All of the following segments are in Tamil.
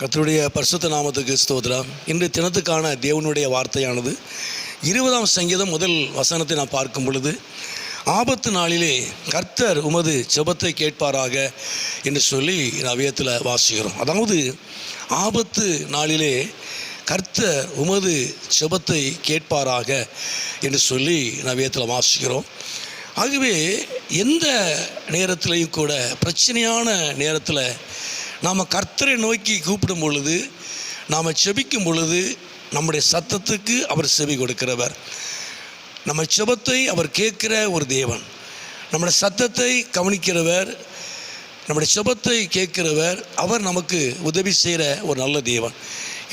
கர்த்தருடைய பரிசுத்த நாமத்துக்கு ஸ்தோத்திரம். இன்று தினத்துக்கான தேவனுடைய வார்த்தையானது 20ஆம் சங்கீதம் முதல் வசனத்தை நான் பார்க்கும் பொழுது, ஆபத்து நாளிலே கர்த்தர் உமது ஜெபத்தை கேட்பாராக என்று சொல்லி வேதத்தில் வாசிக்கிறோம். அதாவது ஆபத்து நாளிலே கர்த்தர் உமது ஜெபத்தை கேட்பாராக என்று சொல்லி வேதத்தில் வாசிக்கிறோம். ஆகவே எந்த நேரத்திலையும் கூட பிரச்சனையான நேரத்தில் நாம் கர்த்தரை நோக்கி கூப்பிடும் பொழுது, நாம் செபிக்கும் பொழுது நம்முடைய சத்தத்துக்கு அவர் செவி கொடுக்கிறவர். நம்ம செபத்தை அவர் கேட்கிற ஒரு தேவன், நம்முடைய சத்தத்தை கவனிக்கிறவர், நம்முடைய செபத்தை கேட்கிறவர். அவர் நமக்கு உதவி செய்கிற ஒரு நல்ல தேவன்.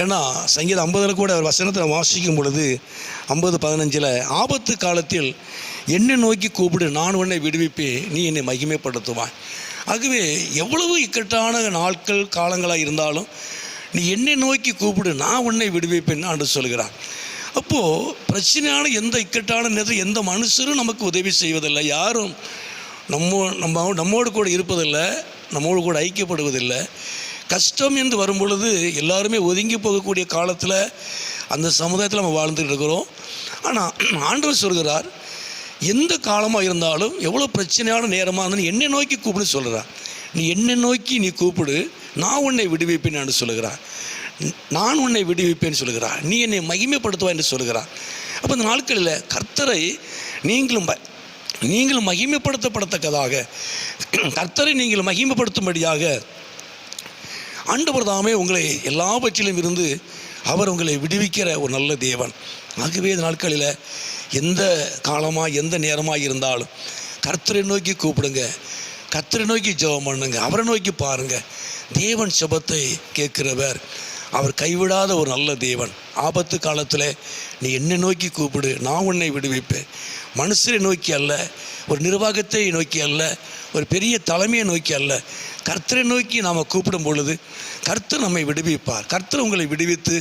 ஏன்னா சங்கீதம் 50 கூட அவர் வசனத்தில் வாசிக்கும் பொழுது 50:15 ஆபத்து காலத்தில் என்னை நோக்கி கூப்பிடு, நான் உன்னை விடுவிப்பேன், நீ என்னை மகிமைப்படுத்துவாய். ஆகவே எவ்வளவு இக்கட்டான நாட்கள் காலங்களாக இருந்தாலும் நீ என்னை நோக்கி கூப்பிடு, நான் உன்னை விடுவிப்பேன் என்று சொல்கிறார். அப்போது பிரச்சனையான எந்த இக்கட்டான நேரத்தில் எந்த மனுஷரும் நமக்கு உதவி செய்வதில்லை, யாரும் நம்மோடு கூட இருப்பதில்லை, நம்மோடு கூட ஐக்கியப்படுவதில்லை. கஷ்டம் என்று வரும் பொழுது எல்லாருமே ஒதுங்கி போகக்கூடிய காலத்தில் அந்த சமுதாயத்தில் நம்ம வாழ்ந்துட்டு இருக்கிறோம். ஆனால் ஆண்டவர் சொல்கிறார், எந்த காலமாக இருந்தாலும் எவ்வளோ பிரச்சனையான நேரமாக இருந்தாலும் என்னை நோக்கி கூப்பிடுன்னு சொல்கிறார். நீ என்னை நோக்கி நீ கூப்பிடு, நான் உன்னை விடுவிப்பேன் சொல்கிறார். நான் உன்னை விடுவிப்பேன்னு சொல்கிறார். நீ என்னை மகிமைப்படுத்துவா என்று சொல்கிறார். அப்போ இந்த நாட்களில் கர்த்தரை நீங்களும் மகிமைப்படுத்தப்படத்தக்கதாக, கர்த்தரை நீங்கள் மகிமைப்படுத்தும்படியாக ஆண்டவர் தாமே உங்களை எல்லாவற்றிலும் இருந்து அவர் உங்களை விடுவிக்கிற ஒரு நல்ல தேவன். ஆகவே இந்த நாட்களில் எந்த காலமாக எந்த நேரமாக இருந்தாலும் கர்த்தரை நோக்கி கூப்பிடுங்க, கர்த்தரை நோக்கி ஜெபம் பண்ணுங்க, அவரை நோக்கி பாருங்கள். தேவன் ஜெபத்தை கேட்கிறவர், அவர் கைவிடாத ஒரு நல்ல தேவன். ஆபத்து காலத்தில் நீ என்னை நோக்கி கூப்பிடு, நான் உன்னை விடுவிப்பேன். மனுஷரை நோக்கி அல்ல, ஒரு நிர்வாகத்தை நோக்கி அல்ல, ஒரு பெரிய தலைமையை நோக்கி அல்ல, கர்த்தரை நோக்கி நாம் கூப்பிடும் பொழுது கர்த்தர் நம்மை விடுவிப்பார். கர்த்தர் உங்களை விடுவித்து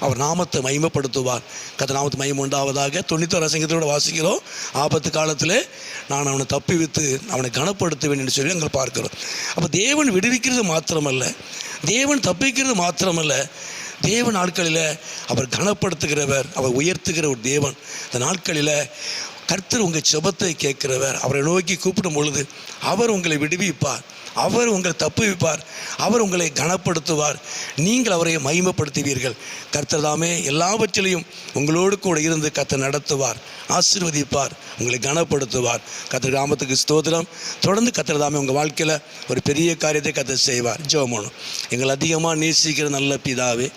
அவர் நாமத்தை மகிமைப்படுத்துவார். கர்த்தர் நாமத்தை மகிமை உண்டாவதாக. 91 சங்கீதத்தோடு வாசிக்கிறோம், ஆபத்து காலத்தில் நான் அவனை தப்பிவித்து அவனை கனப்படுத்துவேன் என்று சொல்லி நாங்கள் பார்க்கிறோம். அப்போ தேவன் விடுவிக்கிறது மாத்திரமல்ல, தேவன் தப்பிக்கிறது மாத்திரமல்ல, தேவன் நாட்களில் அவர் கனப்படுத்துகிறவர், அவர் உயர்த்துகிற ஒரு தேவன். இந்த நாட்களில் கர்த்தர் உங்கள் ஜெபத்தை கேட்கிறவர். அவரை நோக்கி கூப்பிடும் பொழுது அவர் உங்களை விடுவிப்பார், அவர் உங்களை தப்புவிப்பார், அவர் உங்களை கனப்படுத்துவார், நீங்கள் அவரை மகிமைப்படுத்துவீர்கள். கர்த்தர் தாமே எல்லாவற்றிலையும் உங்களோடு கூட இருந்து கர்த்தர் நடத்துவார், ஆசீர்வதிப்பார், உங்களை கனப்படுத்துவார். கர்த்தர் நாமத்துக்கு ஸ்தோத்திரம். தொடர்ந்து கர்த்தர் தாமே உங்கள் வாழ்க்கையில் ஒரு பெரிய காரியத்தை கர்த்தர் செய்வார். ஜெபம் பண்ணும். எங்களை அதிகமாக நேசிக்கிற நல்ல பிதாவே,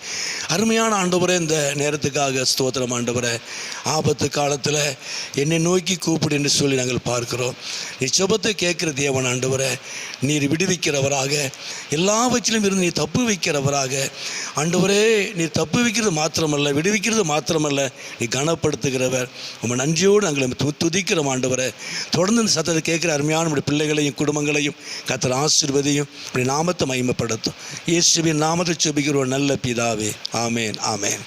அருமையான ஆண்டவரே, இந்த நேரத்துக்காக ஸ்தோத்திரம் ஆண்டவரே. ஆபத்து காலத்தில் என்னை நோக்கி கூப்பிடு என்று சொல்லி நாங்கள் பார்க்கிறோம். நீ ஜெபத்தை கேட்கிற தேவன் ஆண்டவரே, நீர் விடுவிக்கிறவராக, எல்லாவற்றிலும் இருந்து நீ தப்பு வைக்கிறவராக ஆண்டவரே, நீ தப்பு வைக்கிறது மாத்திரமல்ல, விடுவிக்கிறது மாத்திரமல்ல, நீ கனப்படுத்துகிறவர். உங்கள் நன்றியோடு நாங்கள் துதிக்கிறோம் ஆண்டவரே. தொடர்ந்து இந்த சத்தத்தை கேட்குற அருமையான நம்முடைய பிள்ளைகளையும் குடும்பங்களையும் கர்த்தர் ஆசீர்வதியும், இப்படி நாமத்தை மகிமைப்படுத்தும். இயேசுவின் நாமத்தை ஜெபிக்கிறோம் நல்ல பிதாவே. ஆமேன், ஆமேன்.